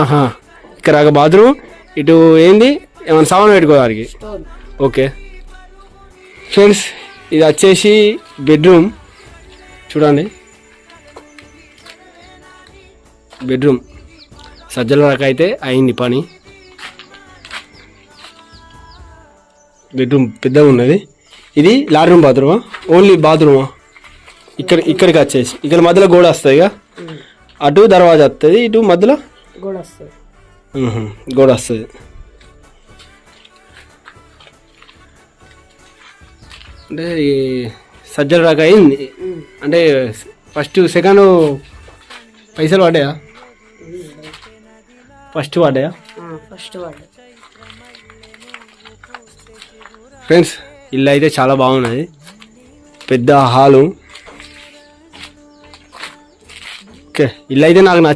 ఆహా, ఇక్కడ బాత్రూమ్. ఇటు ఏంది ఏమైనా సామాన్ పెట్టుకోవడానికి. ఓకే ఫ్రెండ్స్, ఇది వచ్చేసి బెడ్రూమ్. చూడండి, బెడ్రూమ్ సజ్జల రక అయితే అయింది పని. బెడ్రూమ్ పెద్దగా ఉన్నది. ఇది లాడ్రూమ్ బాత్రూమా? ఓన్లీ బాత్రూమా? ఇక్కడికి వచ్చేసి ఇక్కడ మధ్యలో గోడ వస్తుంది ఇక, అటు దర్వాజా వస్తుంది, ఇటు మధ్యలో గోడ వస్తుంది. అంటే సజ్జల రక అయింది. అంటే ఫస్ట్ సెకండ్ పైసలు పడ్డాయా? ఫస్ట్ పడ్డాయా? ఫ్రెండ్స్, ఇల్లు అయితే చాలా బాగున్నది. పెద్ద హాలు. ఓకే, ఇల్లు అయితే నాకు నచ్చింది.